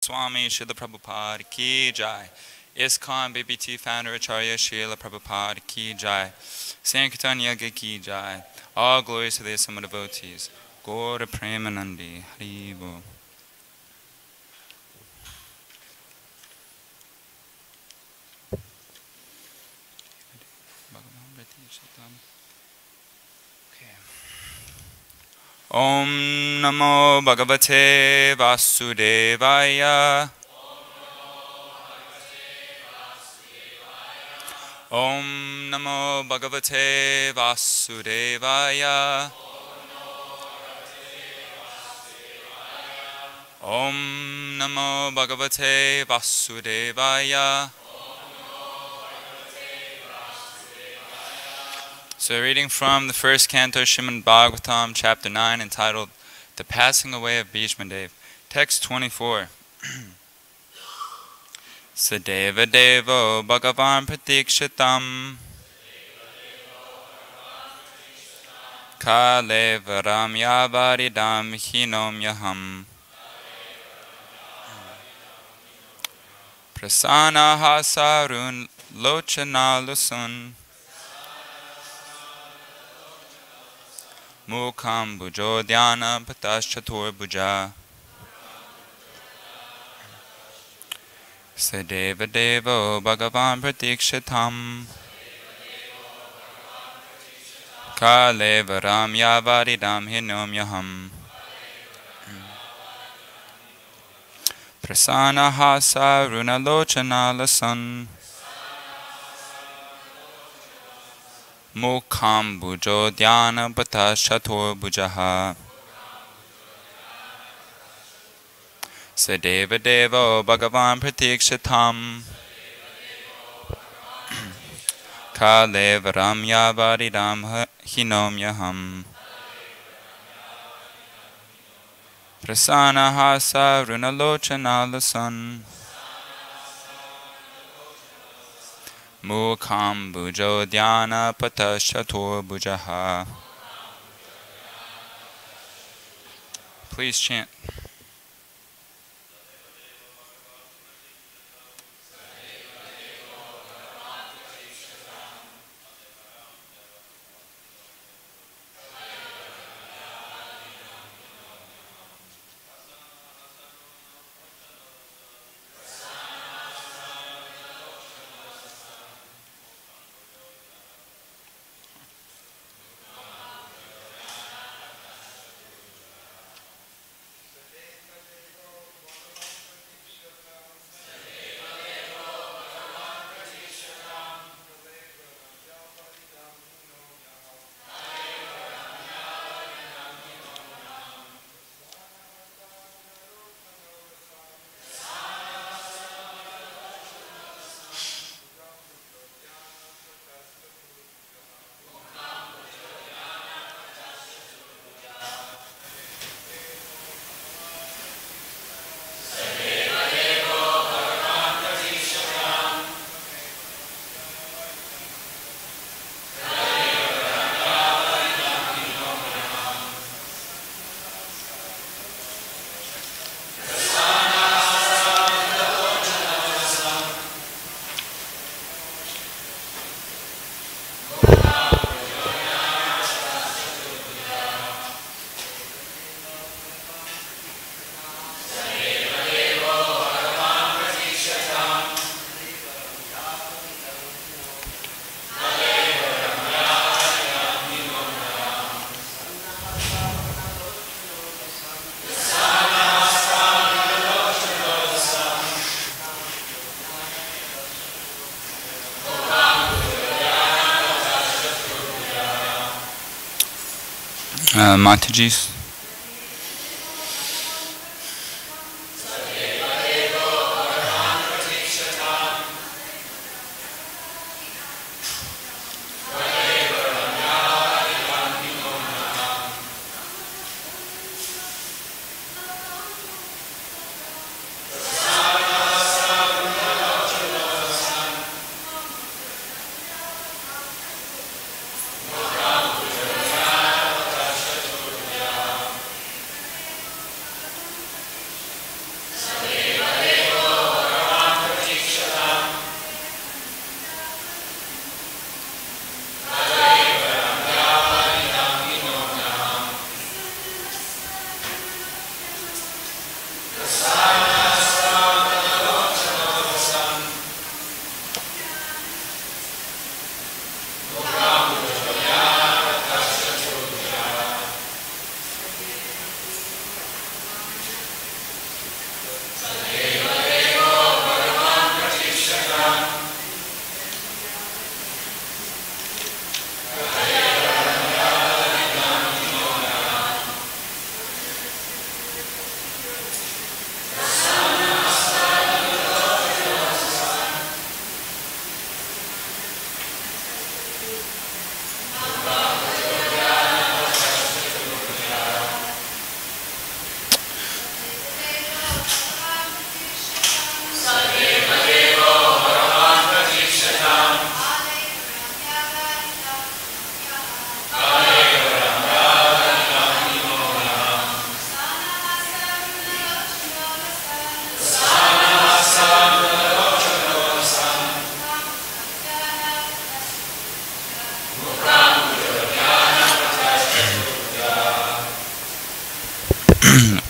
Swami Srila Prabhupada Ki Jai. ISKCON BBT founder Acharya Srila Prabhupada Ki Jai. Sankirtan Yoga Ki Jai. All glories to the Assembled devotees. Gaura Premanandi Hari Bol. Om Namo Bhagavate Vasudevaya. Om Namo Bhagavate Vasudevaya. Om Namo Bhagavate Vasudevaya. So reading from the first canto Srimad Bhagavatam, chapter 9, entitled The Passing Away of Bhishmadev. Text 24. Sadeva Devo Bhagavan Pratikshatam Kalevaram Yavaridam Hinom Yaham Prasana Hasarun Lochana Lusun Mukham Bujo Dhyana Pataschatur Buja Sadeva Devo Bhagavan Pratikshatam Kalevaram Yavaridam Hinom Yaham Prasana Hasa Runalochana Lasan Mukham Bujo Dhyana Pataschatur Bujaha Sadeva Devo Bhagavan Pratikshatam Kalevaram Yavaridam Hinom Yaham Prasana Hasa Runalochana Lasan Mukham Bujo Dhyana Pataschatur Bujaha. Please chant. Mataji's.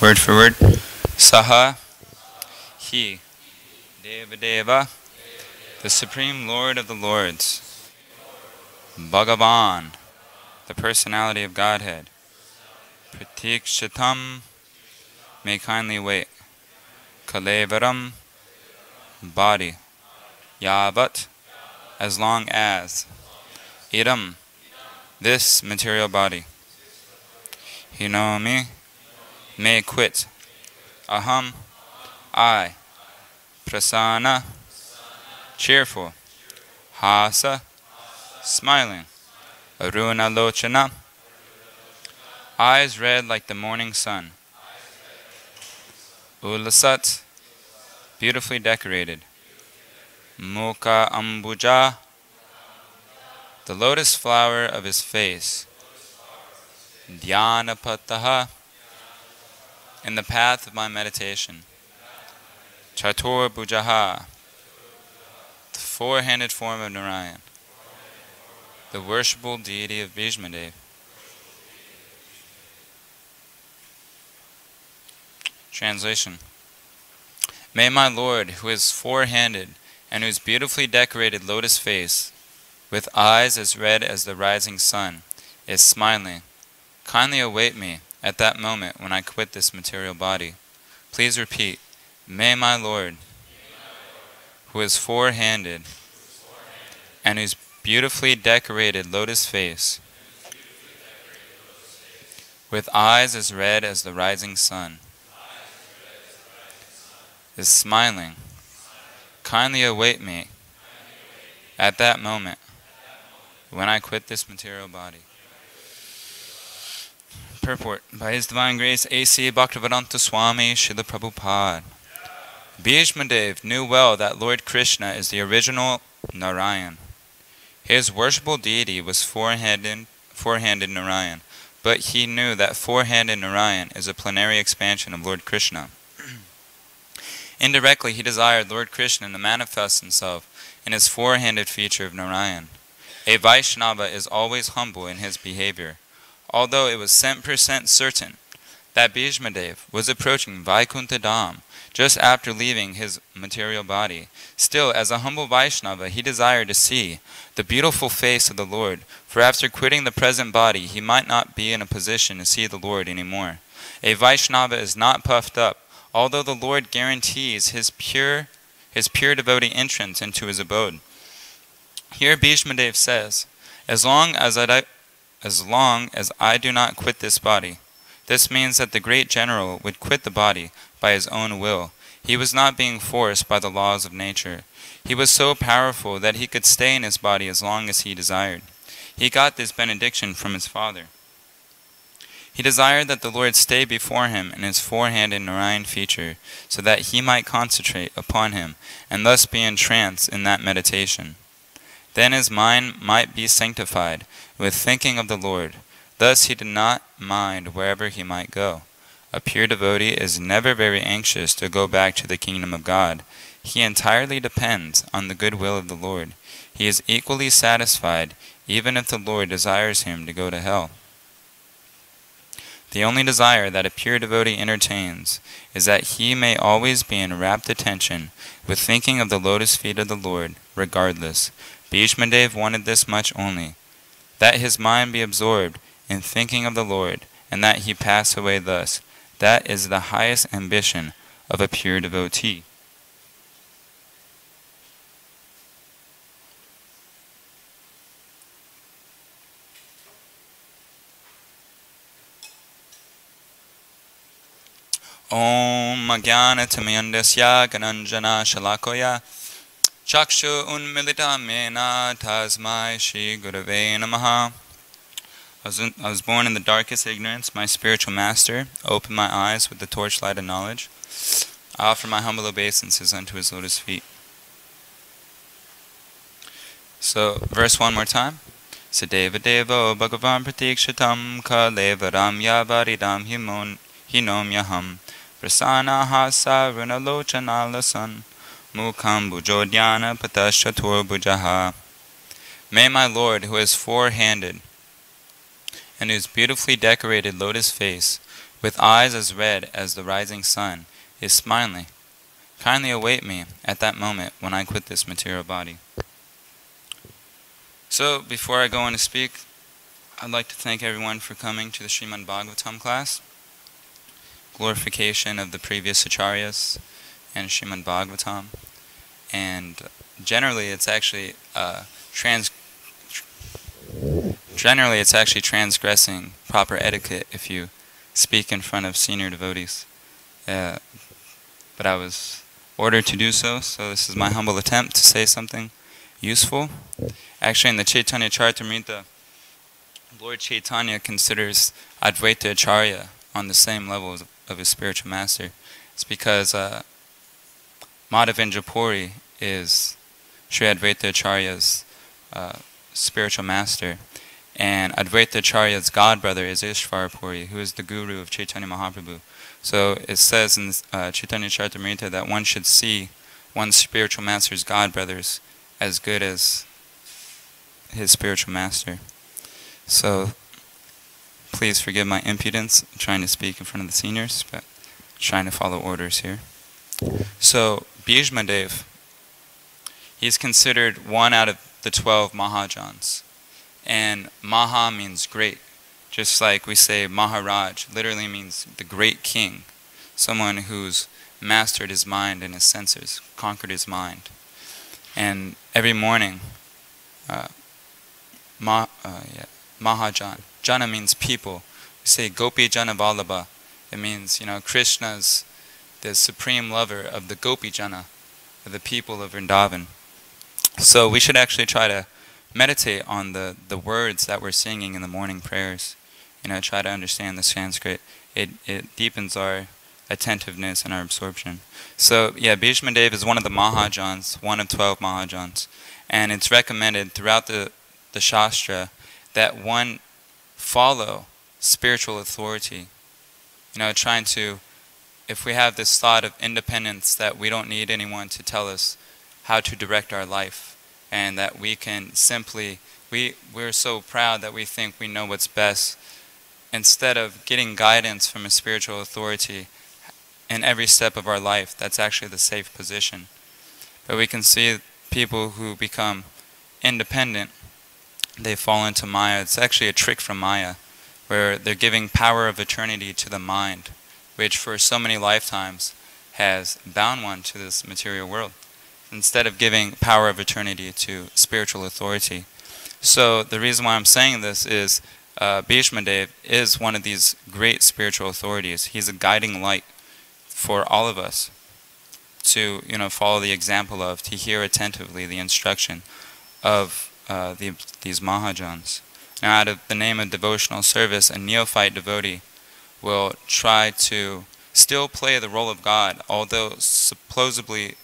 Word for word. Saha, he, Deva Deva, the Supreme Lord of the Lords. Bhagavan, the personality of Godhead. Pratikshitam, may kindly wait. Kalevaram, body. Yavat, as long as. Idam, this material body. Hinomi, may quit. Aham, I. Prasana, cheerful. Hasa, smiling. Aruna lochana, eyes red like the morning sun. Ulasat, beautifully decorated. Mukha ambuja, the lotus flower of his face. Dhyanapataha, in the path of my meditation. Chatur Bujaha, the four-handed form of Narayan, the worshipable deity of Bhishmadev. Translation. May my Lord, who is four-handed and whose beautifully decorated lotus face, with eyes as red as the rising sun, is smiling, kindly await me at that moment when I quit this material body. Please repeat, may my Lord, who is four-handed and whose beautifully decorated lotus face, with eyes as red as the rising sun, is smiling, kindly await me at that moment when I quit this material body. Purport. By His Divine Grace, A.C. Bhaktivedanta Swami Srila Prabhupada. Bhishmadev knew well that Lord Krishna is the original Narayan. His worshipable deity was four-handed Narayan, but he knew that four-handed Narayan is a plenary expansion of Lord Krishna. Indirectly, he desired Lord Krishna to manifest himself in his four-handed feature of Narayan. A Vaishnava is always humble in his behavior. Although it was 100% certain that Bhishmadev was approaching Vaikuntha Dham just after leaving his material body, still, as a humble Vaishnava, he desired to see the beautiful face of the Lord, for after quitting the present body, he might not be in a position to see the Lord anymore. A Vaishnava is not puffed up, although the Lord guarantees his pure devotee entrance into his abode. Here Bhishmadev says, as long as I do not quit this body. This means that the great general would quit the body by his own will. He was not being forced by the laws of nature. He was so powerful that he could stay in his body as long as he desired. He got this benediction from his father. He desired that the Lord stay before him in his four-handed Narayan feature, so that he might concentrate upon him, and thus be entranced in that meditation. Then his mind might be sanctified with thinking of the Lord. Thus he did not mind wherever he might go. A pure devotee is never very anxious to go back to the kingdom of God. He entirely depends on the goodwill of the Lord. He is equally satisfied even if the Lord desires him to go to hell. The only desire that a pure devotee entertains is that he may always be in rapt attention with thinking of the lotus feet of the Lord, regardless. Bhishmadev wanted this much only, that his mind be absorbed in thinking of the Lord, and that he pass away thus. That is the highest ambition of a pure devotee. Om Ajnanatamyandasya Gananjana Shalakoya Chakshu Unmilitamena Tasmai Shri Gurave Namaha. I was born in the darkest ignorance. My spiritual master opened my eyes with the torchlight of knowledge. I offer my humble obeisances unto his lotus feet. So, verse one more time. Sadeva Devo Bhagavan Pratikshitam Kalevaram Yavaridam Hinom Yaham Prasana Hasa Runalochana Lasan Mukham Bujodhyana Patashatur Bujaha. May my Lord, who is four-handed, and whose beautifully decorated lotus face, with eyes as red as the rising sun, is smiling. Kindly await me at that moment when I quit this material body. So, before I go on to speak, I'd like to thank everyone for coming to the Srimad Bhagavatam class. Glorification of the previous acharyas and Srimad Bhagavatam. And generally it's actually transgressing proper etiquette if you speak in front of senior devotees. But I was ordered to do so, so this is my humble attempt to say something useful. Actually, in the Chaitanya Charitamrita, Lord Chaitanya considers Advaita Acharya on the same level of his spiritual master. It's because Madhavendra Puri is Sri Advaita Acharya's spiritual master, and Advaita Acharya's godbrother is Ishvara Puri, who is the guru of Chaitanya Mahaprabhu. So it says in Chaitanya Charitamrita that one should see one's spiritual master's godbrothers as good as his spiritual master. So please forgive my impudence. I'm trying to speak in front of the seniors, but trying to follow orders here. So Bhishmadev, he's considered one out of the 12 Mahajans. And Maha means great. Just like we say Maharaj, literally means the great king. Someone who's mastered his mind and his senses, conquered his mind. And every morning, Mahajan. Jana means people. We say Gopi Jana Vallabha. It means, Krishna's the supreme lover of the Gopi Jana, of the people of Vrindavan. So we should actually try to meditate on the words that we're singing in the morning prayers. Try to understand the Sanskrit. It deepens our attentiveness and our absorption. So Bhishmadev is one of the Mahajans, one of 12 Mahajans. And it's recommended throughout the Shastra that one follow spiritual authority. Trying to, if we have this thought of independence, that we don't need anyone to tell us how to direct our life, and that we can simply, we're so proud that we think we know what's best, instead of getting guidance from a spiritual authority in every step of our life. That's actually the safe position. But we can see people who become independent, they fall into Maya. It's actually a trick from Maya, where they're giving power of eternity to the mind, which for so many lifetimes has bound one to this material world, instead of giving power of eternity to spiritual authority. So the reason why I'm saying this is Bhishmadev is one of these great spiritual authorities. He's a guiding light for all of us to follow the example of, to hear attentively the instruction of these Mahajans. Now, out of the name of devotional service, a neophyte devotee will try to still play the role of God, although supposedly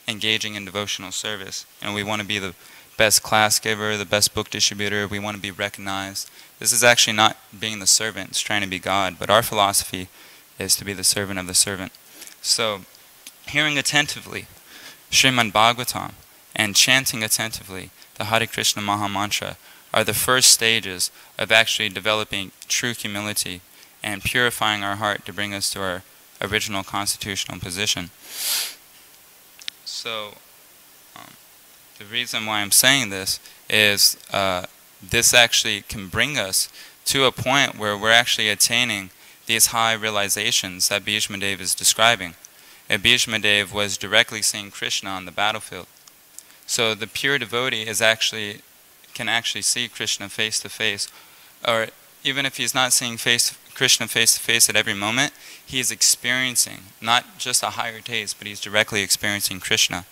engaging in devotional service. We want to be the best class giver, the best book distributor, we want to be recognized. This is actually not being the servant, it's trying to be God, but our philosophy is to be the servant of the servant. So, hearing attentively Srimad Bhagavatam and chanting attentively the Hare Krishna Maha Mantra are the first stages of actually developing true humility and purifying our heart to bring us to our original constitutional position. So, the reason why I'm saying this is this actually can bring us to a point where we're actually attaining these high realizations that Bhishmadev is describing. And Bhishmadev was directly seeing Krishna on the battlefield. So the pure devotee can actually see Krishna face to face, or even if he's not seeing Krishna face to face at every moment, he's experiencing not just a higher taste, but he's directly experiencing Krishna.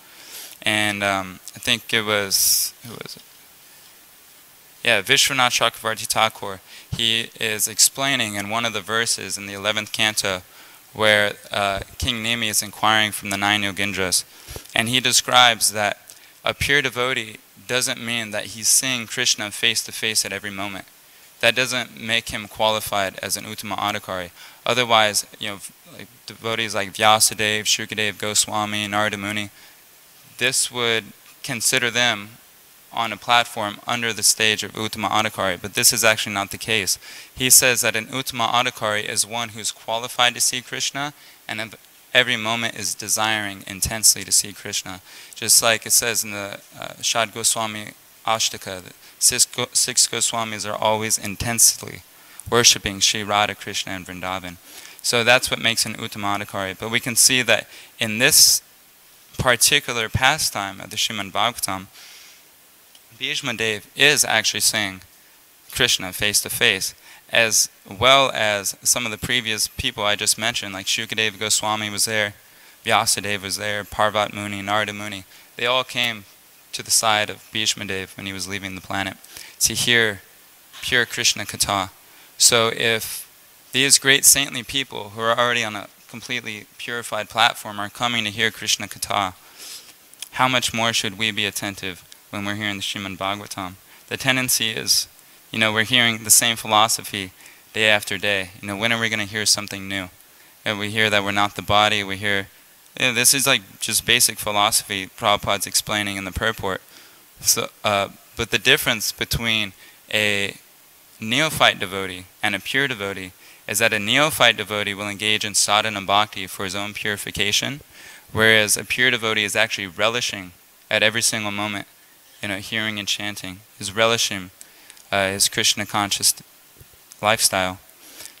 And I think it was, who was it? Yeah, Vishwanath Chakravarti Thakur. He is explaining in one of the verses in the 11th canto where King Nimi is inquiring from the 9 Yogindras. And he describes that a pure devotee doesn't mean that he's seeing Krishna face to face at every moment. That doesn't make him qualified as an Uttama Adhikari. Otherwise, like devotees like Vyasadeva, Shukadev Goswami, Narada Muni, this would consider them on a platform under the stage of Uttama Adhikari, but this is actually not the case. He says that an Uttama Adhikari is one who's qualified to see Krishna and at every moment is desiring intensely to see Krishna. Just like it says in the Shad Goswami Ashtaka, that six Goswamis are always intensely worshipping Sri Radha, Krishna, and Vrindavan. So that's what makes an Uttama Adhikari. But we can see that in this particular pastime of the Srimad Bhagavatam, Bhishma Dev is actually seeing Krishna face to face, as well as some of the previous people I just mentioned, like Shukadeva Goswami was there, Vyasadeva was there, Parvat Muni, Narada Muni. They all came to the side of Bhishma Dev when he was leaving the planet to hear pure Krishna Katha. So if these great saintly people who are already on a completely purified platform are coming to hear Krishna Katha, how much more should we be attentive when we're hearing the Srimad Bhagavatam? The tendency is, we're hearing the same philosophy day after day. When are we going to hear something new? And we hear that we're not the body. We hear, this is like just basic philosophy Prabhupada's explaining in the purport. So, but the difference between a neophyte devotee and a pure devotee is that a neophyte devotee will engage in sadhana bhakti for his own purification, whereas a pure devotee is actually relishing at every single moment, hearing and chanting, is relishing his Krishna conscious lifestyle.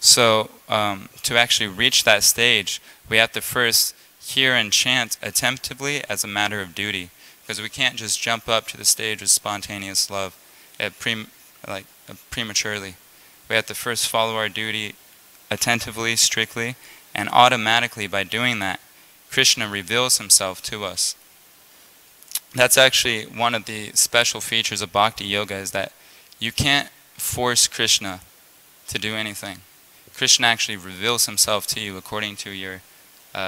So to actually reach that stage, we have to first hear and chant attentively as a matter of duty, because we can't just jump up to the stage of spontaneous love prematurely. We have to first follow our duty attentively, strictly, and automatically by doing that, Krishna reveals himself to us. That's actually one of the special features of Bhakti Yoga, is that you can't force Krishna to do anything. Krishna actually reveals himself to you according to your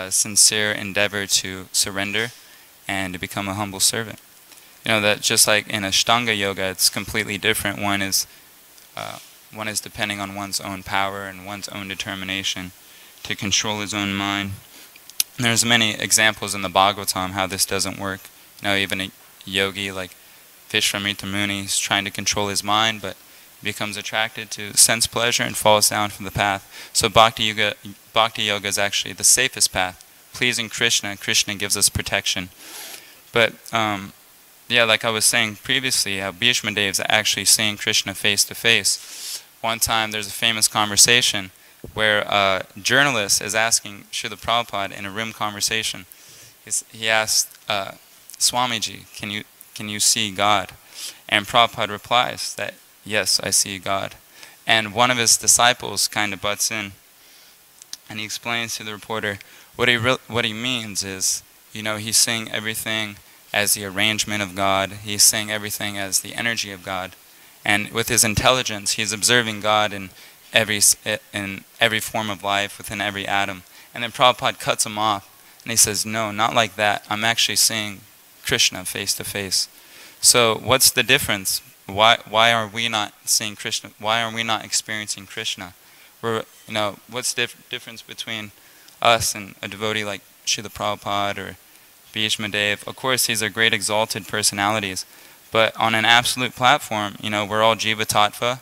sincere endeavor to surrender and to become a humble servant. That just like in Ashtanga Yoga, it's completely different. One is depending on one's own power and one's own determination to control his own mind. And there's many examples in the Bhagavatam how this doesn't work. Even a yogi like Vishwamitra Muni is trying to control his mind, but becomes attracted to sense pleasure and falls down from the path. So Bhakti Yoga is actually the safest path. Pleasing Krishna, Krishna gives us protection. But like I was saying previously, how Bhishma Dev is actually seeing Krishna face to face. One time there's a famous conversation where a journalist is asking Srila Prabhupada in a room conversation. He asked, Swamiji, can you see God? And Prabhupada replies that, yes, I see God. And one of his disciples kind of butts in, and he explains to the reporter what he means is, he's seeing everything as the arrangement of God. He's seeing everything as the energy of God. And with his intelligence, he's observing God in every form of life, within every atom. And then Prabhupada cuts him off, and he says, no, not like that. I'm actually seeing Krishna face to face. So what's the difference? Why are we not seeing Krishna? Why are we not experiencing Krishna? What's the difference between us and a devotee like Srila Prabhupada or Bhishma Dev? Of course, these are great exalted personalities, but on an absolute platform, we're all Jiva Tattva.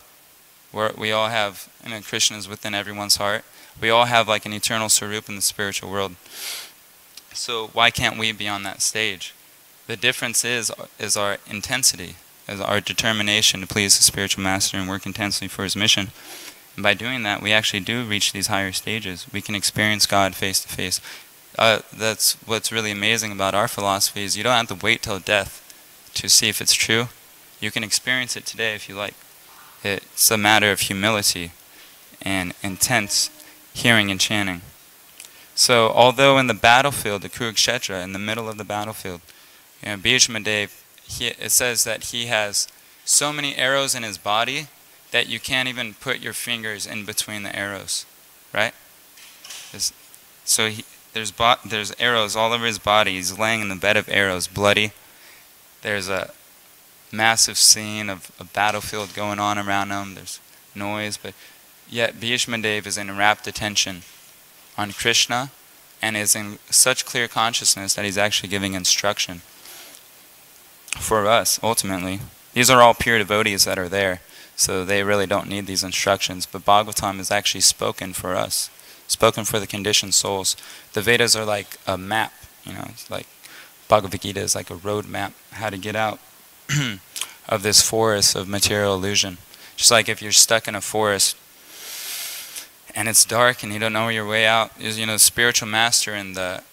We all have Krishna's within everyone's heart. We all have like an eternal Sarup in the spiritual world. So why can't we be on that stage? The difference is our intensity, is our determination to please the spiritual master and work intensely for his mission. And by doing that, we actually do reach these higher stages. We can experience God face to face. That's what's really amazing about our philosophy, is you don't have to wait till death to see if it's true. You can experience it today if you like. It's a matter of humility and intense hearing and chanting. So although in the battlefield, the Kurukshetra, in the middle of the battlefield, Bhishma Dev, it says that he has so many arrows in his body that you can't even put your fingers in between the arrows, right? There's arrows all over his body. He's laying in the bed of arrows, bloody. There's a massive scene of a battlefield going on around him. There's noise, but yet Bhishma Dev is in rapt attention on Krishna and is in such clear consciousness that he's actually giving instruction for us, ultimately. These are all pure devotees that are there, so they really don't need these instructions. But Bhagavatam is actually spoken for us, spoken for the conditioned souls. The Vedas are like a map, it's like Bhagavad Gita is like a road map, how to get out of this forest of material illusion. Just like if you're stuck in a forest and it's dark and you don't know your way out, the spiritual master and the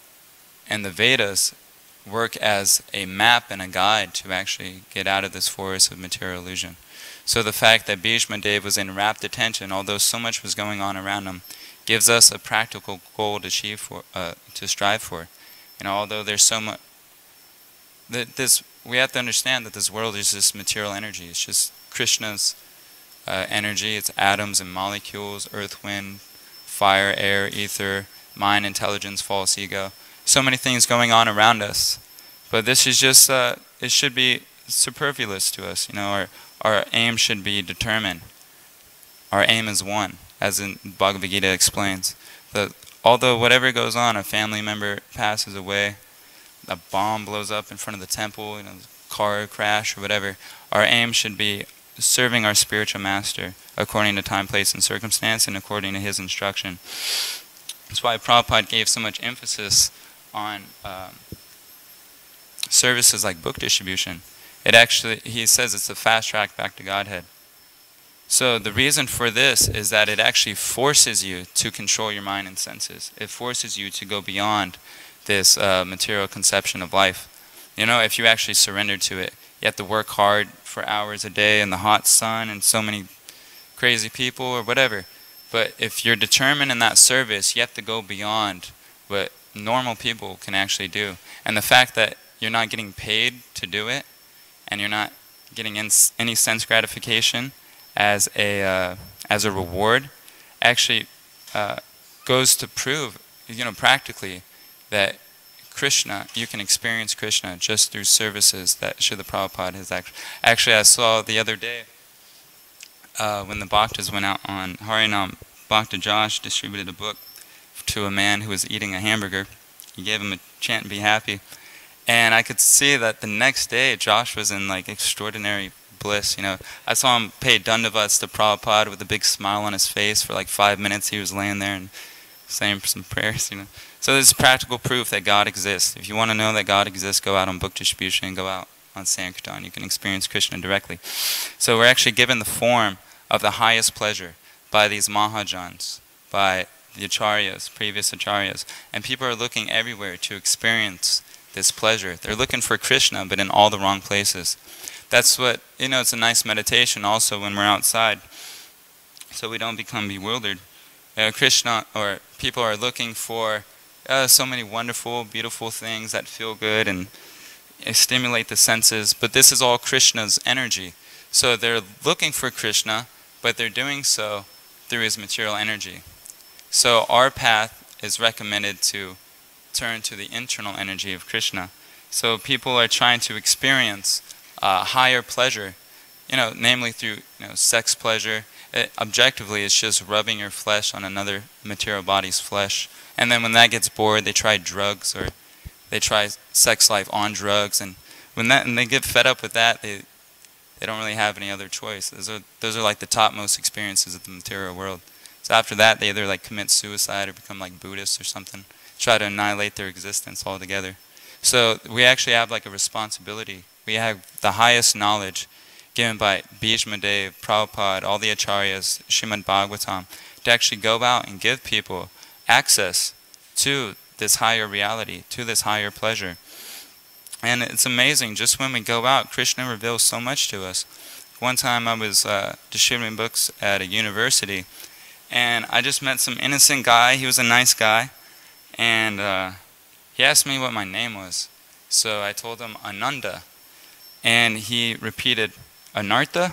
Vedas work as a map and a guide to actually get out of this forest of material illusion. So the fact that Bhishma Dev was in rapt attention, although so much was going on around him, gives us a practical goal to to strive for. Although there's so much, we have to understand that this world is just material energy. It's just Krishna's energy. It's atoms and molecules, earth, wind, fire, air, ether, mind, intelligence, false ego. So many things going on around us, but this is just it should be superfluous to us. Our aim should be determined. Our aim is one, as in Bhagavad Gita explains. That although whatever goes on, a family member passes away, a bomb blows up in front of the temple, car crash or whatever, our aim should be serving our spiritual master according to time, place, and circumstance, and according to his instruction. That's why Prabhupada gave so much emphasis on services like book distribution. He says it's a fast track back to Godhead. So the reason for this is that it actually forces you to control your mind and senses. It forces you to go beyond this material conception of life. If you actually surrender to it, you have to work hard for hours a day in the hot sun and so many crazy people or whatever. But if you're determined in that service, you have to go beyond what normal people can actually do. And the fact that you're not getting paid to do it, and you're not getting any sense gratification as a reward, actually goes to prove, practically, that Krishna, you can experience Krishna just through services that Srila Prabhupada has actually. I saw the other day when the Bhaktas went out on Harinam, Bhakta Josh distributed a book to a man who was eating a hamburger. He gave him a chant and be happy. And I could see that the next day Josh was in extraordinary bliss. I saw him pay dandavats to Prabhupada with a big smile on his face for 5 minutes. He was laying there and saying some prayers. So this is practical proof that God exists. If you want to know that God exists, go out on book distribution and go out on Sankirtan. You can experience Krishna directly. So we're actually given the form of the highest pleasure by these Mahajans, by the acharyas, previous acharyas, and people are looking everywhere to experience this pleasure. They're looking for Krishna, but in all the wrong places. That's what, it's a nice meditation also when we're outside, so we don't become bewildered. Krishna, or people are looking for so many wonderful, beautiful things that feel good and stimulate the senses, but this is all Krishna's energy. So they're looking for Krishna, but they're doing so through his material energy. So our path is recommended to turn to the internal energy of Krishna. So people are trying to experience higher pleasure, namely through sex pleasure. Objectively, it's just rubbing your flesh on another material body's flesh. And then when that gets bored, they try drugs, or they try sex life on drugs. And when they get fed up with that, they don't really have any other choice. Those are like the topmost experiences of the material world. So after that, they either commit suicide or become like Buddhists or something, try to annihilate their existence altogether. So we actually have a responsibility. We have the highest knowledge given by Bhishma Dev, Prabhupada, all the acharyas, Srimad Bhagavatam, to actually go out and give people access to this higher reality, to this higher pleasure. And it's amazing, just when we go out, Krishna reveals so much to us. One time I was distributing books at a university, and I just met some innocent guy. He was a nice guy, and he asked me what my name was. So I told him Ananda, and he repeated, Anartha?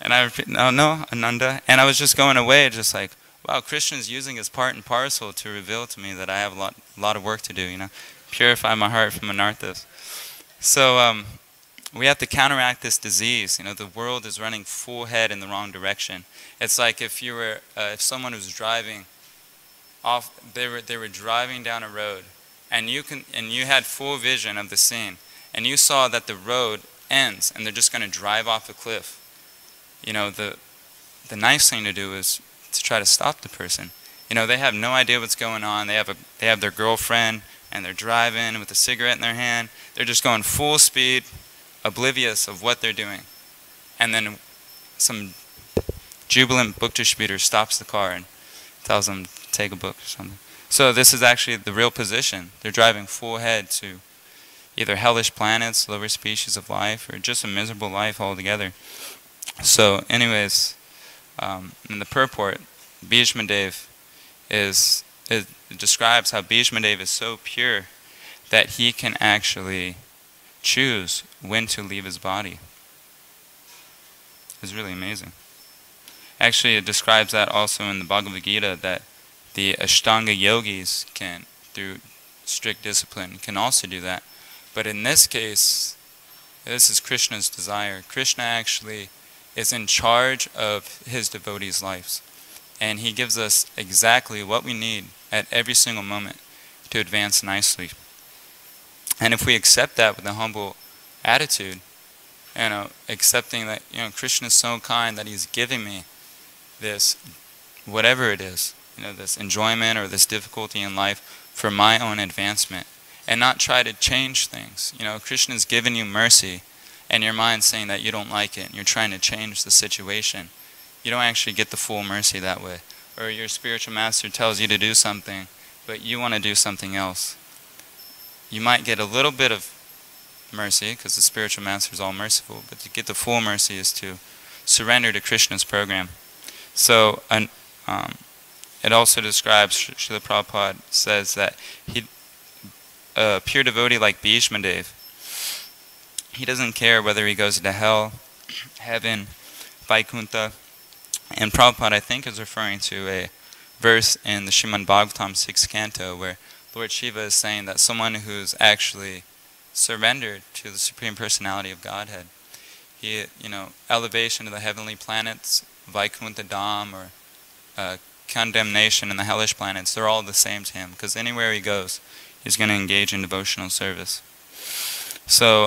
And I repeated, no, Ananda. And I was just going away, just like, wow, Krishna's using his part and parcel to reveal to me that I have a lot of work to do, purify my heart from anarthas. So we have to counteract this disease. The world is running full head in the wrong direction. It's like if someone was driving off, they were driving down a road, and you had full vision of the scene, and you saw that the road ends and they're just going to drive off a cliff, the nice thing to do is to try to stop the person. They have no idea what's going on. They have their girlfriend, and they're driving with a cigarette in their hand. They're just going full speed, oblivious of what they're doing. And then some jubilant book distributor stops the car and tells them to take a book or something. So this is actually the real position. They're driving full ahead to either hellish planets, lower species of life, or just a miserable life altogether. So anyways, in the purport, Bhishma Dev it describes how Bhishma Dev is so pure that he can actually choose when to leave his body. It's really amazing. Actually, it describes that also in the Bhagavad Gita, that the Ashtanga yogis can, through strict discipline, can also do that. But in this case, this is Krishna's desire. Krishna actually is in charge of his devotees' lives. And he gives us exactly what we need at every single moment to advance nicely. And if we accept that with a humble attitude, accepting that, Krishna is so kind that he's giving me this, whatever it is, this enjoyment or this difficulty in life for my own advancement, and not try to change things. Krishna's given you mercy, and your mind's saying that you don't like it, and you're trying to change the situation. You don't actually get the full mercy that way. Or your spiritual master tells you to do something, but you want to do something else. You might get a little bit of mercy, because the spiritual master is all merciful, but to get the full mercy is to surrender to Krishna's program. So it also describes, Srila Prabhupada says that a pure devotee like Bhishma Dev, he doesn't care whether he goes to hell, heaven, Vaikuntha. And Prabhupada, I think, is referring to a verse in the Srimad Bhagavatam 6th canto where Lord Shiva is saying that someone who's actually surrendered to the Supreme Personality of Godhead, elevation to the heavenly planets, Vaikuntha Dham, or condemnation in the hellish planets, they're all the same to him, because anywhere he goes, he's going to engage in devotional service. So,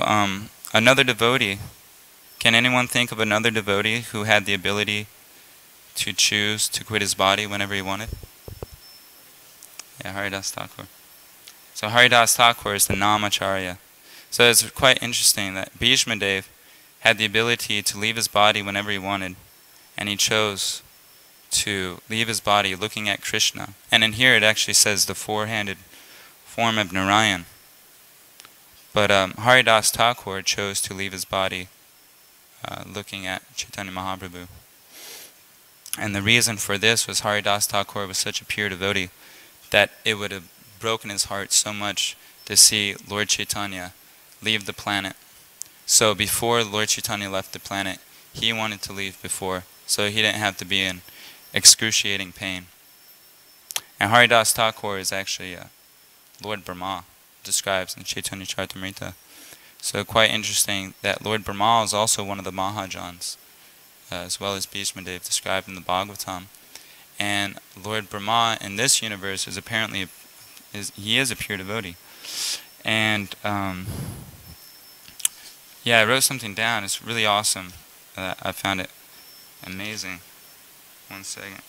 another devotee, can anyone think of another devotee who had the ability to choose to quit his body whenever he wanted? Yeah, Haridas Thakur. So Haridas Thakur is the Namacharya. So it's quite interesting that Bhishma Dev had the ability to leave his body whenever he wanted, and he chose to leave his body looking at Krishna. And in here it actually says the four-handed form of Narayan. But Haridas Thakur chose to leave his body looking at Chaitanya Mahaprabhu. And the reason for this was Haridas Thakur was such a pure devotee that it would have broken his heart so much to see Lord Chaitanya leave the planet. So before Lord Chaitanya left the planet, he wanted to leave before, so he didn't have to be in excruciating pain. And Haridas Thakur is actually Lord Brahma, describes in Chaitanya Charitamrita. So quite interesting that Lord Brahma is also one of the Mahajans, as well as Bhishma Dev described in the Bhagavatam. And Lord Brahma in this universe is apparently he is a pure devotee. And yeah, I wrote something down. It's really awesome. I found it amazing. One second.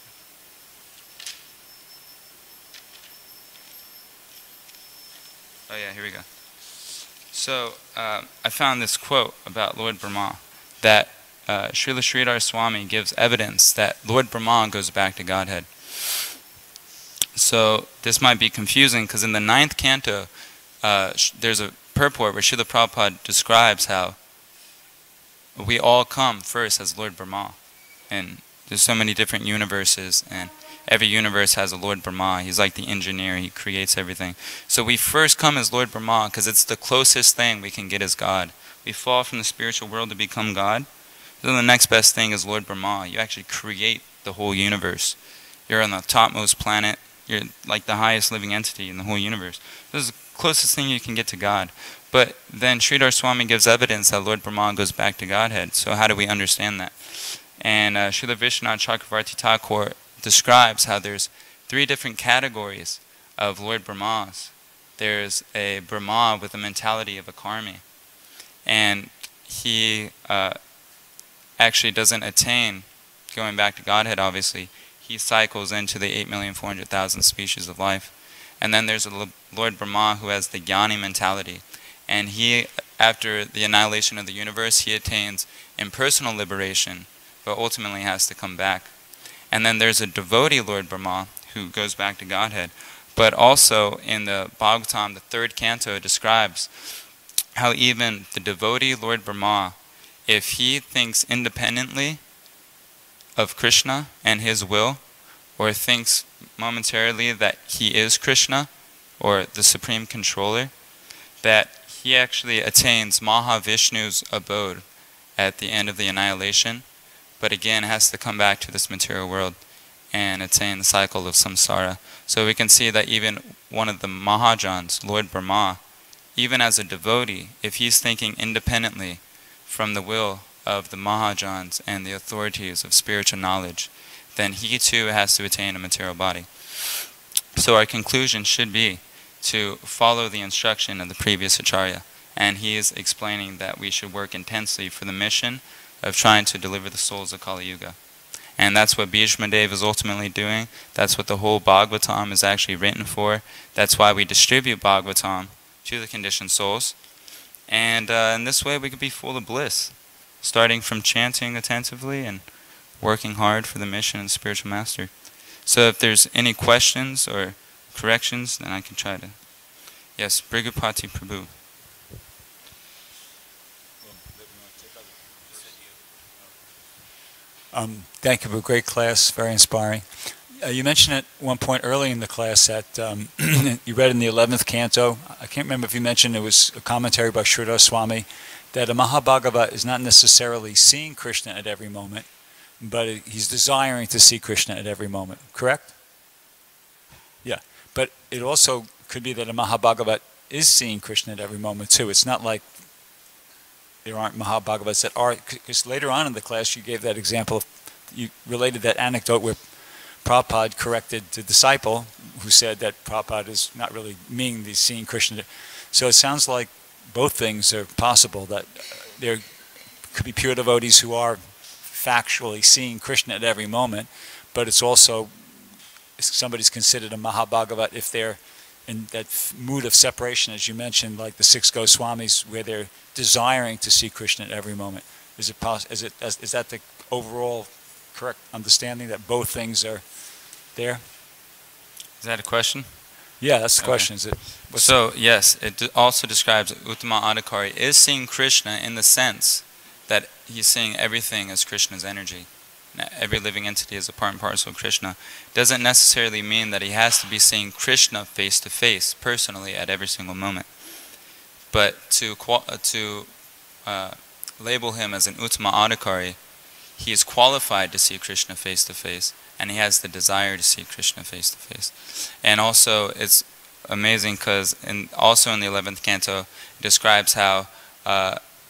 Oh yeah, here we go. So I found this quote about Lord Brahma that Srila Sridhar Swami gives evidence that Lord Brahma goes back to Godhead. So this might be confusing because in the 9th canto, there's a purport where Srila Prabhupada describes how we all come first as Lord Brahma. And there's so many different universes, and every universe has a Lord Brahma. He's like the engineer, he creates everything. So we first come as Lord Brahma because it's the closest thing we can get as God. We fall from the spiritual world to become God. Then the next best thing is Lord Brahma. You actually create the whole universe. You're on the topmost planet. You're like the highest living entity in the whole universe. This is the closest thing you can get to God. But then Sridhar Swami gives evidence that Lord Brahma goes back to Godhead. So how do we understand that? And Srila Vishwanath Chakravarti Thakur describes how there's 3 different categories of Lord Brahmas. There's a Brahma with the mentality of a karmi. and he actually doesn't attain going back to Godhead, obviously. He cycles into the 8,400,000 species of life. And then there's a Lord Brahma who has the Jnani mentality. And he, after the annihilation of the universe, he attains impersonal liberation, but ultimately has to come back. And then there's a devotee Lord Brahma who goes back to Godhead. But also in the Bhagavatam, the 3rd canto, it describes how even the devotee Lord Brahma, if he thinks independently of Krishna and his will, or thinks momentarily that he is Krishna, or the Supreme Controller, that he actually attains Mahavishnu's abode at the end of the annihilation, but again has to come back to this material world and attain the cycle of samsara. So we can see that even one of the Mahajans, Lord Brahma, even as a devotee, if he's thinking independently from the will of the Mahajans and the authorities of spiritual knowledge, then he too has to attain a material body. So our conclusion should be to follow the instruction of the previous Acharya, and he is explaining that we should work intensely for the mission of trying to deliver the souls of Kali Yuga. And that's what Bhishma Dev is ultimately doing. That's what the whole Bhagavatam is actually written for. That's why we distribute Bhagavatam to the conditioned souls. And in this way we could be full of bliss, starting from chanting attentively and working hard for the mission of the spiritual master. So if there's any questions or corrections, then I can try to. Yes, Brigupati Prabhu. Thank you for a great class, very inspiring. You mentioned at one point early in the class that you read in the 11th canto, I can't remember if you mentioned, it was a commentary by Sridhar Swami, that a Mahabhagava is not necessarily seeing Krishna at every moment, but he's desiring to see Krishna at every moment, correct? Yeah, but it also could be that a Mahabhagava is seeing Krishna at every moment too. It's not like there aren't Mahabhagavas that are, because later on in the class you gave that example, you related that anecdote where Prabhupada corrected the disciple who said that Prabhupada is not really meaning the seeing Krishna. So it sounds like both things are possible, that there could be pure devotees who are factually seeing Krishna at every moment, but it's also, if somebody's considered a Mahabhagavat if they're in that mood of separation, as you mentioned, like the 6 Goswamis, where they're desiring to see Krishna at every moment. Is that the overall correct understanding, that both things are there? Is that a question? Yeah, that's the question. Is it? So yes, it also describes Uttama Adhikari is seeing Krishna in the sense that he's seeing everything as Krishna's energy. Every living entity is a part and parcel of Krishna. Doesn't necessarily mean that he has to be seeing Krishna face to face, personally, at every single moment. But to label him as an Uttama Adhikari, he is qualified to see Krishna face to face, and he has the desire to see Krishna face to face. And also, it's amazing because also in the 11th canto, it describes how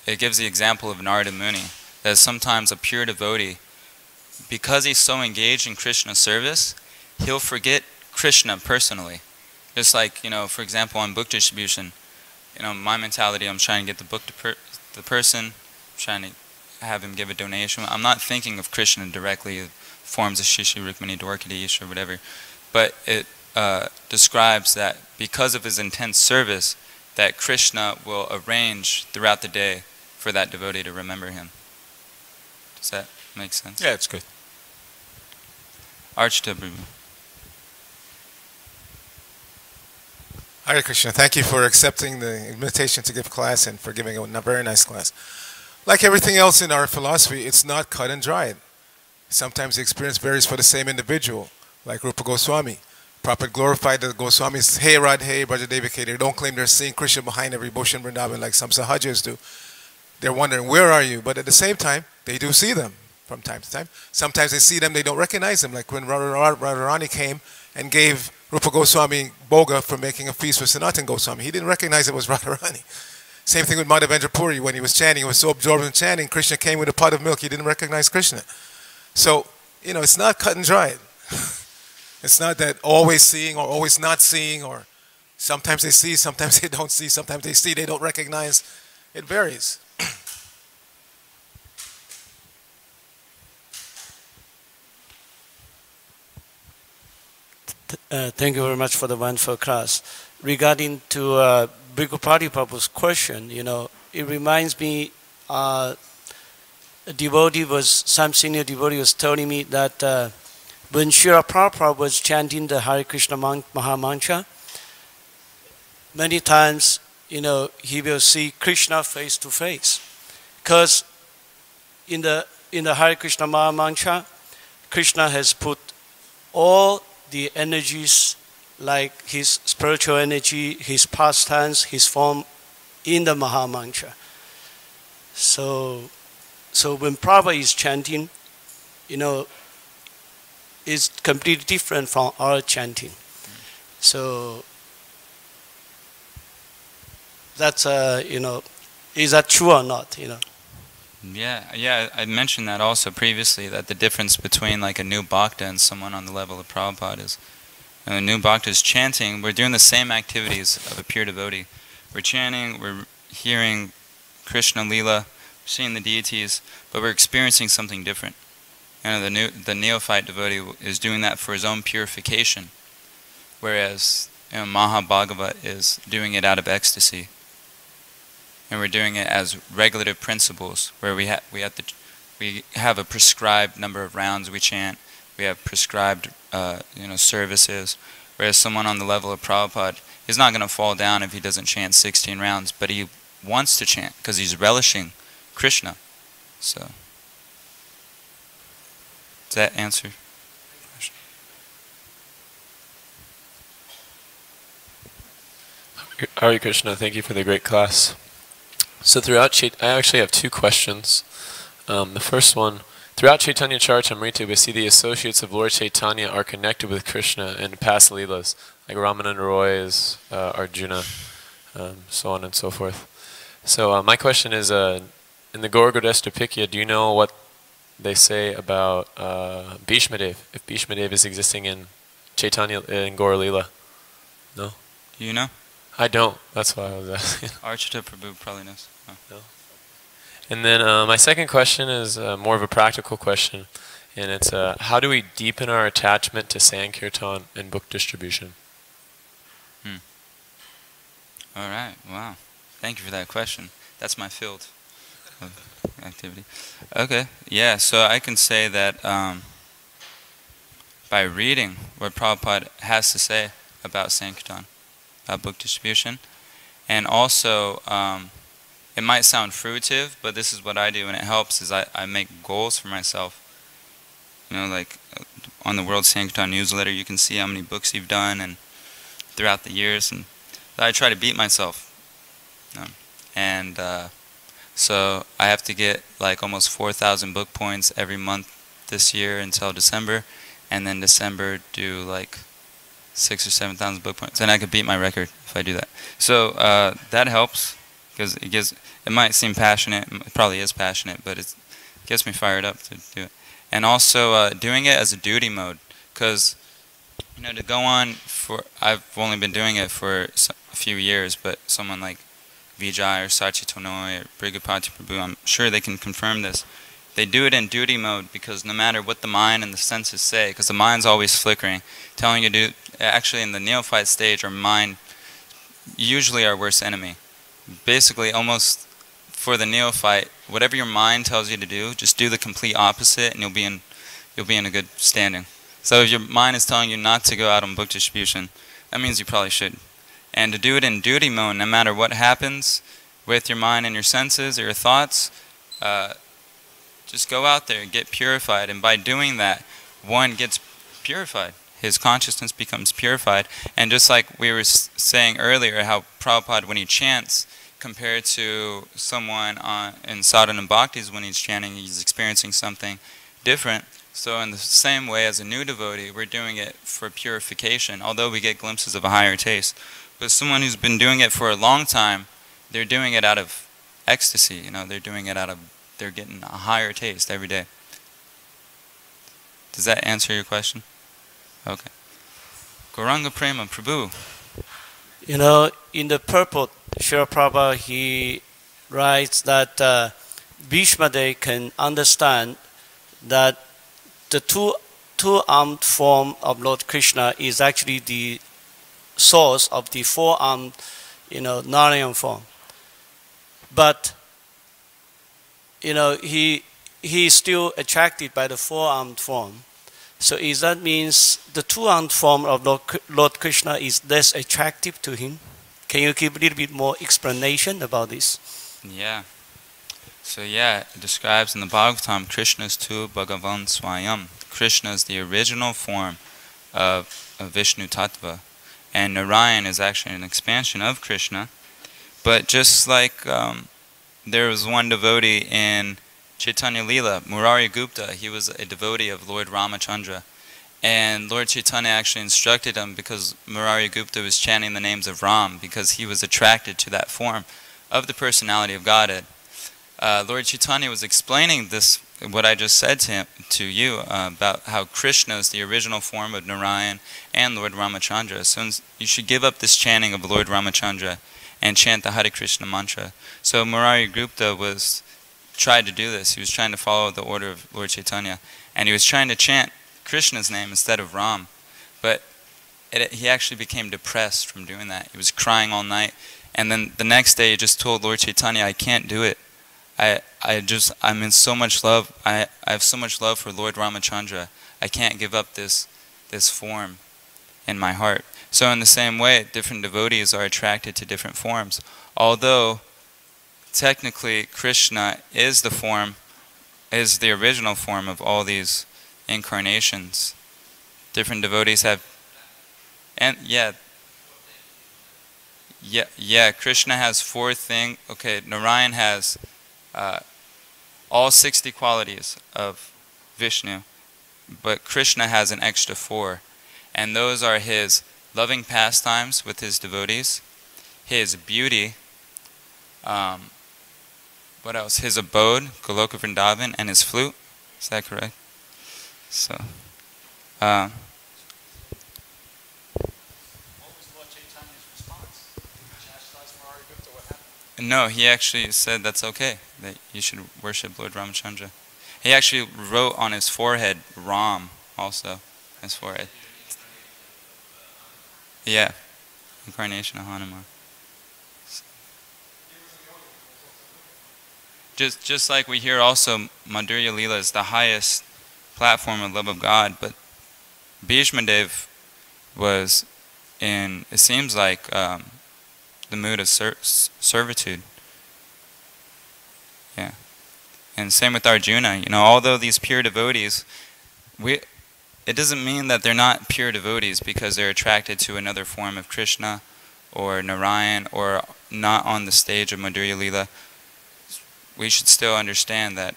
it gives the example of Narada Muni, that sometimes a pure devotee, because he's so engaged in Krishna service, he'll forget Krishna personally. Just like, for example, on book distribution, my mentality, I'm trying to get the book to the person, trying to have him give a donation. I'm not thinking of Krishna directly, forms of Shishi, Rukmini, Dwarkadish, or whatever. But it describes that because of his intense service, that Krishna will arrange throughout the day for that devotee to remember him. Does that make sense? Yeah, it's good. Archita Prabhu. Hare Krishna, thank you for accepting the invitation to give class and for giving a very nice class. Like everything else in our philosophy, it's not cut and dried. Sometimes the experience varies for the same individual, like Rupa Goswami. Prabhupada glorified the Goswamis, hey Radhe, hey Brajadevi, they don't claim they're seeing Krishna behind every bush in Vrindavan like some Sahajas do. They're wondering, where are you? But at the same time, they do see them from time to time. Sometimes they see them, they don't recognize them, like when Radharani came and gave Rupa Goswami Boga for making a feast for Sanatan Goswami. He didn't recognize it was Radharani. Same thing with Madhavendra Puri, when he was chanting, he was so absorbed in chanting, Krishna came with a pot of milk, he didn't recognize Krishna. So, it's not cut and dried. It's not that always seeing or always not seeing, or sometimes they see, sometimes they don't see, sometimes they see, they don't recognize. It varies. Thank you very much for the wonderful class. Regarding to Bhikkhu Prabhu's question, it reminds me, some senior devotee was telling me that when Srila Prabhupada was chanting the Hare Krishna Maha Mantra, many times, he will see Krishna face to face. Because in the Hare Krishna Maha Mantra, Krishna has put all the energies, like his spiritual energy, his pastimes, his form, in the Maha Mantra. So when Prabhupada is chanting, it's completely different from our chanting. So that's is that true or not? Yeah, I mentioned that also previously, that the difference between like a new bhakta and someone on the level of Prabhupada is, a new bhakta is chanting, we're doing the same activities of a pure devotee. We're chanting, we're hearing Krishna Lila, seeing the deities, but we're experiencing something different. The neophyte devotee is doing that for his own purification, whereas Mahabhagavat is doing it out of ecstasy. And we're doing it as regulative principles, where we have a prescribed number of rounds we chant. We have prescribed services. Whereas someone on the level of Prabhupada is not going to fall down if he doesn't chant 16 rounds, but he wants to chant because he's relishing Krishna. So, does that answer your question? Hare Krishna, thank you for the great class. So throughout I actually have two questions. The first one, throughout Chaitanya Charitamrita, we see the associates of Lord Chaitanya are connected with Krishna in past leelas, like Ramananda Roy is Arjuna, so on and so forth. So my question is, in the Gaur Gurdestapikya, do you know what they say about Bhishmadev, if Bhishmadev is existing in Chaitanya, in Gaur Leela? No? You know? I don't. That's why I was asking. Archita Prabhu probably knows. Oh. No. And then my second question is more of a practical question, and it's how do we deepen our attachment to Sankirtan and book distribution? All right. Wow. Thank you for that question. That's my field of activity. Okay. Yeah. So I can say that by reading what Prabhupada has to say about Sankirtan, book distribution, and also it might sound fruitive, but this is what I do, and it helps, is I make goals for myself. Like on the World Sankirtan newsletter, you can see how many books you've done and throughout the years, and I try to beat myself. So I have to get like almost 4,000 book points every month this year until December, and then December do like 6,000 or 7,000 book points, and I could beat my record if I do that. So that helps, because it might seem passionate, it probably is passionate, but it gets me fired up to do it. And also doing it as a duty mode, because to go on for, I've only been doing it for a few years, but someone like Vijay or Sachi Tonoy or Brigapati Prabhu, I'm sure they can confirm this. They do it in duty mode because no matter what the mind and the senses say, because the mind's always flickering, telling you to do, actually in the neophyte stage, our mind, usually our worst enemy. Basically, almost for the neophyte, whatever your mind tells you to do, just do the complete opposite and you'll be in a good standing. So if your mind is telling you not to go out on book distribution, that means you probably should. And to do it in duty mode, no matter what happens with your mind and your senses or your thoughts, just go out there and get purified. And by doing that, one gets purified. His consciousness becomes purified. And just like we were saying earlier, how Prabhupada, when he chants, compared to someone in sadhana and bhaktis, when he's chanting, he's experiencing something different. So in the same way as a new devotee, we're doing it for purification, although we get glimpses of a higher taste. But someone who's been doing it for a long time, they're doing it out of ecstasy. They're doing it out of, they're getting a higher taste every day. Does that answer your question? Okay. Gauranga Prema, Prabhu. In the purport, Srila Prabhupada, he writes that Bhishmadev can understand that the two two-armed form of Lord Krishna is actually the source of the four-armed, Narayan form. But, he is still attracted by the four-armed form. So is that means the two-armed form of Lord Krishna is less attractive to him? Can you give a little bit more explanation about this? Yeah. So yeah, it describes in the Bhagavatam, Krishna's tu Bhagavan Swayam. Krishna is the original form of Vishnu Tattva. And Narayan is actually an expansion of Krishna. But just like there was one devotee in Chaitanya Leela, Murari Gupta, he was a devotee of Lord Ramachandra. And Lord Chaitanya actually instructed him, because Murari Gupta was chanting the names of Ram, because he was attracted to that form of the personality of Godhead. Lord Chaitanya was explaining this, what I just said to you, about how Krishna is the original form of Narayan and Lord Ramachandra. So you should give up this chanting of Lord Ramachandra and chant the Hare Krishna mantra. So Murari Gupta tried to do this. He was trying to follow the order of Lord Chaitanya, and he was trying to chant Krishna's name instead of Ram. But he actually became depressed from doing that. He was crying all night, and then the next day he just told Lord Chaitanya, I can't do it. I'm in so much love. I have so much love for Lord Ramachandra. I can't give up this form in my heart. So in the same way, different devotees are attracted to different forms. Although technically Krishna is the original form of all these incarnations. Different devotees have, and Krishna has four things. Okay, Narayan has all 60 qualities of Vishnu, but Krishna has an extra 4, and those are his loving pastimes with his devotees, his beauty, what else? His abode, Goloka Vrindavan, and his flute. Is that correct? So, what was Lord Chaitanya's response? What happened? No, he actually said that's okay, that you should worship Lord Ramachandra. He actually wrote on his forehead Ram also, his forehead. Yeah, incarnation of Hanuman. Just like we hear also, Madhurya Leela is the highest platform of love of God, but Bhishma Dev was in, it seems like, the mood of servitude. Yeah. And same with Arjuna. Although these pure devotees, it doesn't mean that they're not pure devotees because they're attracted to another form of Krishna or Narayan or not on the stage of Madhurya Leela. We should still understand that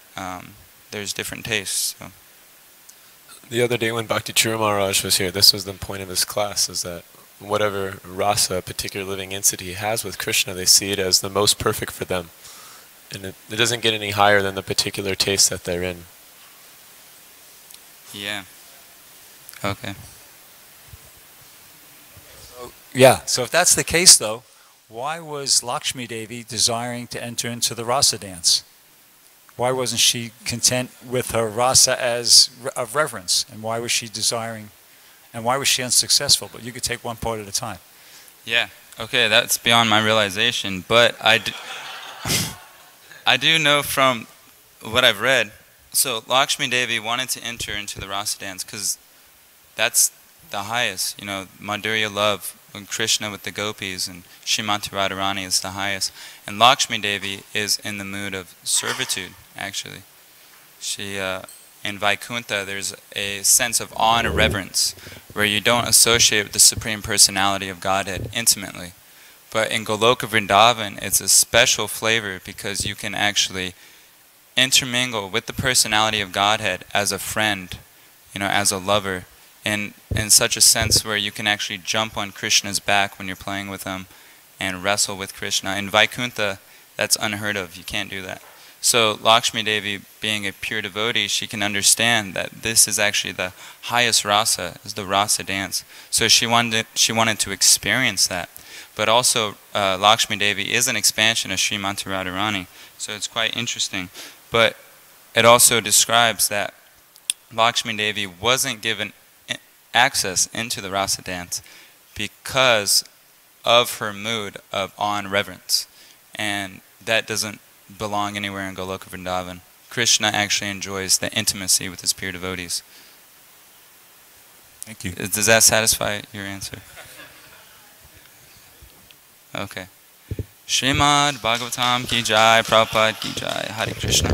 there's different tastes. So. The other day when Bhakti Churu Maharaj was here, this was the point of his class, is that whatever rasa a particular living entity has with Krishna, they see it as the most perfect for them. And it doesn't get any higher than the particular taste that they're in. Yeah. Okay. So if that's the case, though, why was Lakshmi Devi desiring to enter into the rasa dance? Why wasn't she content with her rasa of reverence? And why was she desiring, and why was she unsuccessful? But you could take one part at a time. Yeah, okay, that's beyond my realization, but I do know from what I've read, so Lakshmi Devi wanted to enter into the rasa dance because that's the highest, Madhurya love, and Krishna with the gopis, and Srimati Radharani is the highest. And Lakshmi Devi is in the mood of servitude, actually. She, in Vaikuntha, there's a sense of awe and reverence, where you don't associate with the Supreme Personality of Godhead intimately. But in Goloka Vrindavan, it's a special flavor because you can actually intermingle with the Personality of Godhead as a friend, as a lover, in such a sense where you can actually jump on Krishna's back when you're playing with him and wrestle with Krishna. In Vaikuntha, that's unheard of. You can't do that. So Lakshmi Devi, being a pure devotee, she can understand that this is actually the highest rasa, is the rasa dance. So she wanted to experience that. But also, Lakshmi Devi is an expansion of Srimati Radharani. So it's quite interesting. But it also describes that Lakshmi Devi wasn't given access into the rasa dance because of her mood of awe and reverence. And that doesn't belong anywhere in Goloka Vrindavan. Krishna actually enjoys the intimacy with his pure devotees. Thank you. Does that satisfy your answer? Okay. Srimad Bhagavatam ki jai, Prabhupada ki jai, Hare Krishna.